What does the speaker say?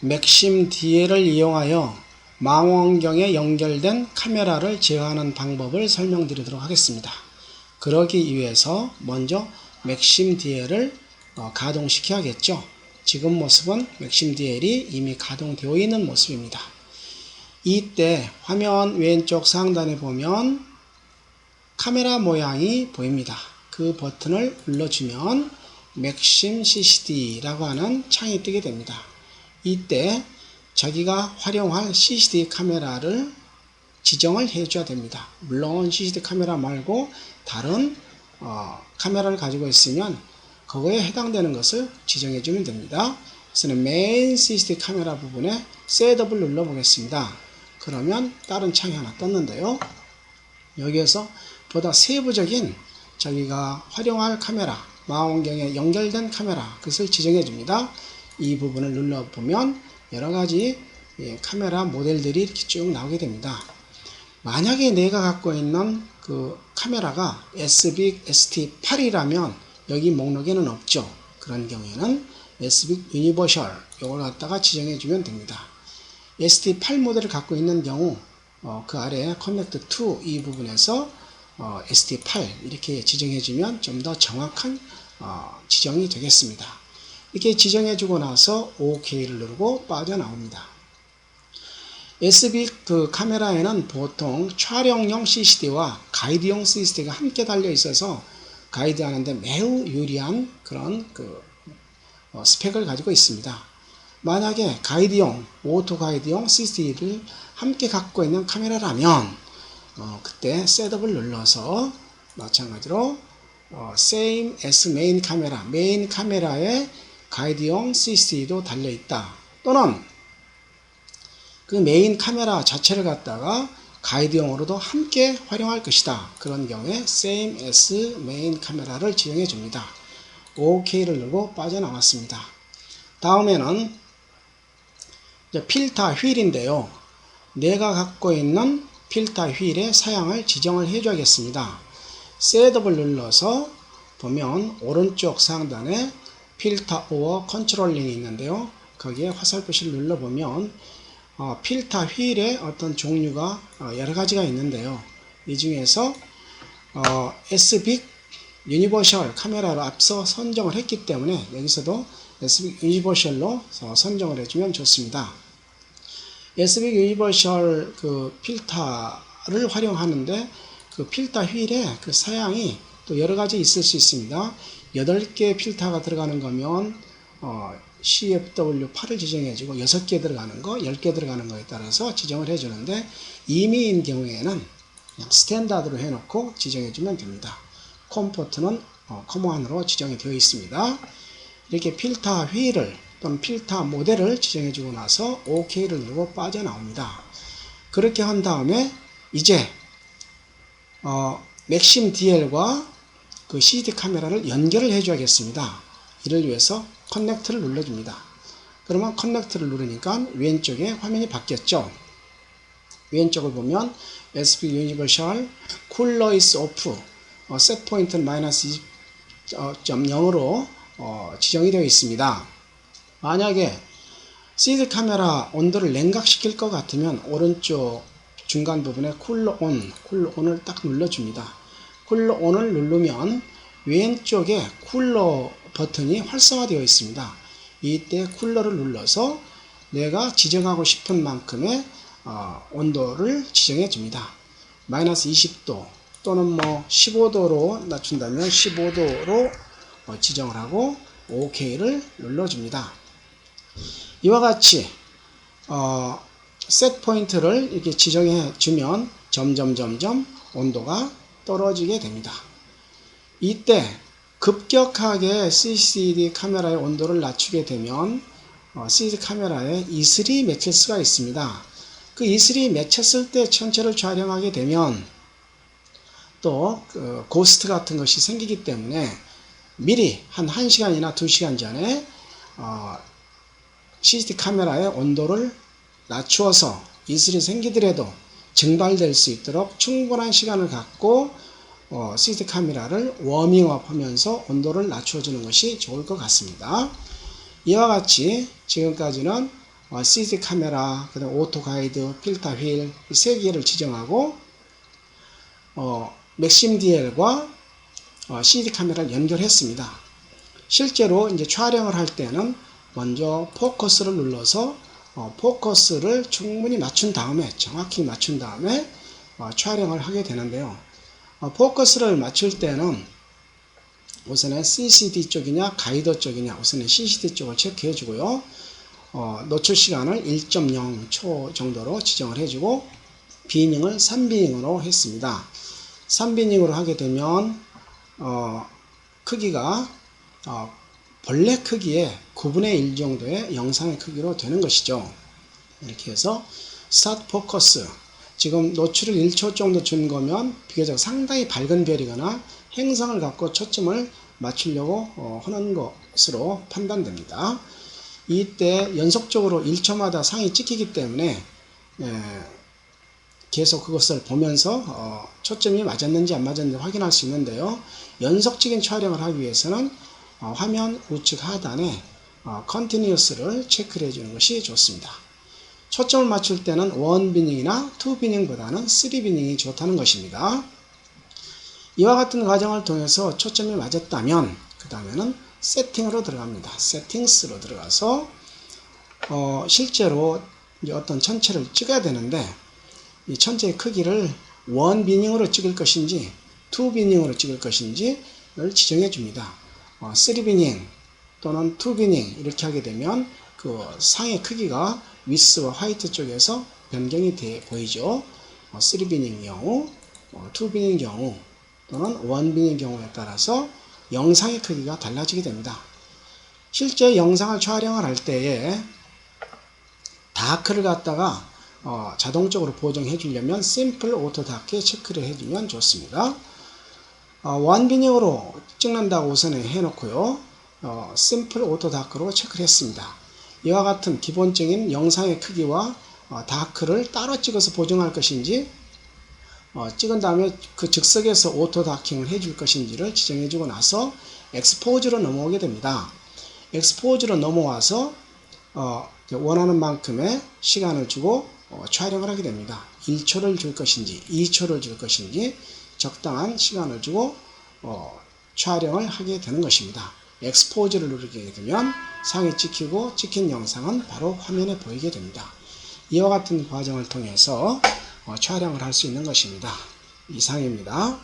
맥심 DL을 이용하여 망원경에 연결된 카메라를 제어하는 방법을 설명드리도록 하겠습니다. 그러기 위해서 먼저 맥심 DL을 가동시켜야겠죠. 지금 모습은 맥심 DL이 이미 가동되어 있는 모습입니다. 이때 화면 왼쪽 상단에 보면 카메라 모양이 보입니다. 그 버튼을 눌러주면 맥심 CCD라고 하는 창이 뜨게 됩니다. 이때 자기가 활용할 CCD 카메라를 지정을 해줘야 됩니다. 물론 CCD 카메라 말고 다른 카메라를 가지고 있으면 그거에 해당되는 것을 지정해 주면 됩니다. 그래서 메인 CCD 카메라 부분에 셋업을 눌러 보겠습니다. 그러면 다른 창이 하나 떴는데요. 여기에서 보다 세부적인 자기가 활용할 카메라, 망원경에 연결된 카메라, 그것을 지정해 줍니다. 이 부분을 눌러보면 여러가지 카메라 모델들이 이렇게 쭉 나오게 됩니다. 만약에 내가 갖고 있는 그 카메라가 SBIC ST8이라면 여기 목록에는 없죠. 그런 경우에는 SBIC 유니버셜 이걸 갖다가 지정해 주면 됩니다. ST8 모델을 갖고 있는 경우 그 아래 커넥트 2 이 부분에서 ST8 이렇게 지정해 주면 좀 더 정확한 지정이 되겠습니다. 이렇게 지정해 주고 나서 OK를 누르고 빠져나옵니다. SBIC 그 카메라에는 보통 촬영용 CCD와 가이드용 CCD가 함께 달려 있어서 가이드하는데 매우 유리한 그런 스펙을 가지고 있습니다. 만약에 가이드용, 오토 가이드용 CCD를 함께 갖고 있는 카메라라면 그때 셋업을 눌러서 마찬가지로 same as main 카메라, 메인 카메라에 가이드용 CCD도 달려있다. 또는 그 메인 카메라 자체를 갖다가 가이드용으로도 함께 활용할 것이다. 그런 경우에 same as main 카메라를 지정해 줍니다. OK를 누르고 빠져나왔습니다. 다음에는 필터 휠인데요. 내가 갖고 있는 필터 휠의 사양을 지정을 해줘야겠습니다. 셋업을 눌러서 보면 오른쪽 상단에 필터 오어 컨트롤링이 있는데요. 거기에 화살표시를 눌러보면 필터 휠의 어떤 종류가 여러 가지가 있는데요. 이 중에서 SBIC 유니버셜 카메라로 앞서 선정을 했기 때문에 여기서도 SBIC 유니버셜로 선정을 해주면 좋습니다. SBIC 유니버셜 그 필터를 활용하는데 그 필터 휠의 그 사양이 또 여러 가지 있을 수 있습니다. 8개 필터가 들어가는 거면 CFW8을 지정해주고 6개 들어가는 거, 10개 들어가는 거에 따라서 지정을 해주는데 임의인 경우에는 그냥 스탠다드로 해놓고 지정해주면 됩니다. 컴포트는 커먼으로 지정이 되어 있습니다. 이렇게 필터 휠을 또는 필터 모델을 지정해주고 나서 OK를 누르고 빠져나옵니다. 그렇게 한 다음에 이제 맥심 DL과 그 CCD 카메라를 연결을 해줘야겠습니다. 이를 위해서 커넥트를 눌러줍니다. 그러면 커넥트를 누르니까 왼쪽에 화면이 바뀌었죠. 왼쪽을 보면 SBIC 유니버셜 쿨러 is off set 포인트는 마이너스 20.0으로 지정이 되어 있습니다. 만약에 CCD 카메라 온도를 냉각시킬 것 같으면 오른쪽 중간 부분에 쿨러 온을 딱 눌러줍니다. 쿨러 온을 누르면 왼쪽에 쿨러 버튼이 활성화되어 있습니다. 이때 쿨러를 눌러서 내가 지정하고 싶은 만큼의 온도를 지정해 줍니다. 마이너스 20도 또는 15도로 낮춘다면 15도로 지정을 하고 OK를 눌러줍니다. 이와 같이 셋 포인트를 이렇게 지정해 주면 점점 온도가 떨어지게 됩니다. 이때 급격하게 CCD 카메라의 온도를 낮추게 되면 CCD 카메라에 이슬이 맺힐 수가 있습니다. 그 이슬이 맺혔을 때 전체를 촬영하게 되면 또 고스트 같은 것이 생기기 때문에 미리 한 1시간이나 2시간 전에 CCD 카메라의 온도를 낮추어서 이슬이 생기더라도 증발될 수 있도록 충분한 시간을 갖고 CCD 카메라를 워밍업 하면서 온도를 낮춰주는 것이 좋을 것 같습니다. 이와 같이 지금까지는 CD 카메라, 그다음 오토 가이드, 필터 휠 이 세 개를 지정하고 맥심 DL과 CD 카메라를 연결했습니다. 실제로 이제 촬영을 할 때는 먼저 포커스를 눌러서 포커스를 충분히 맞춘 다음에 정확히 맞춘 다음에 촬영을 하게 되는데요. 포커스를 맞출 때는 우선은 CCD 쪽이냐 가이더 쪽이냐 우선은 CCD 쪽을 체크해 주고요. 노출 시간을 1.0초 정도로 지정을 해주고 비닝을 3비닝으로 했습니다. 3비닝으로 하게 되면 크기가 본래 크기의 9분의 1 정도의 영상의 크기로 되는 것이죠. 이렇게 해서 스타트 포커스 지금 노출을 1초 정도 준 거면 비교적 상당히 밝은 별이거나 행성을 갖고 초점을 맞추려고 하는 것으로 판단됩니다. 이때 연속적으로 1초마다 상이 찍히기 때문에 계속 그것을 보면서 초점이 맞았는지 안 맞았는지 확인할 수 있는데요. 연속적인 촬영을 하기 위해서는 화면 우측 하단에 Continuous를 체크를 해주는 것이 좋습니다. 초점을 맞출 때는 1비닝이나 2비닝보다는 3비닝이 좋다는 것입니다. 이와 같은 과정을 통해서 초점이 맞았다면 그 다음에는 세팅으로 들어갑니다. 세팅스로 들어가서 실제로 어떤 천체를 찍어야 되는데 이 천체의 크기를 1비닝으로 찍을 것인지 2비닝으로 찍을 것인지를 지정해 줍니다. 3비닝 또는 2비닝 이렇게 하게 되면 그 상의 크기가 위스와 화이트 쪽에서 변경이 보이죠. 3비닝 경우, 2비닝 경우 또는 1비닝 경우에 따라서 영상의 크기가 달라지게 됩니다. 실제 영상을 촬영을 할 때에 다크를 갖다가 자동적으로 보정해 주려면 심플 오토 다크에 체크를 해주면 좋습니다. 원비닝으로 찍는다고 우선에 해놓고요. 심플 오토 다크로 체크를 했습니다. 이와 같은 기본적인 영상의 크기와 다크를 따로 찍어서 보정할 것인지 찍은 다음에 그 즉석에서 오토 다킹을 해줄 것인지를 지정해 주고 나서 엑스포즈로 넘어오게 됩니다. 엑스포즈로 넘어와서 원하는 만큼의 시간을 주고 촬영을 하게 됩니다. 1초를 줄 것인지 2초를 줄 것인지 적당한 시간을 주고 촬영을 하게 되는 것입니다. 엑스포즈를 누르게 되면 상이 찍히고 찍힌 영상은 바로 화면에 보이게 됩니다. 이와 같은 과정을 통해서 촬영을 할 수 있는 것입니다. 이상입니다.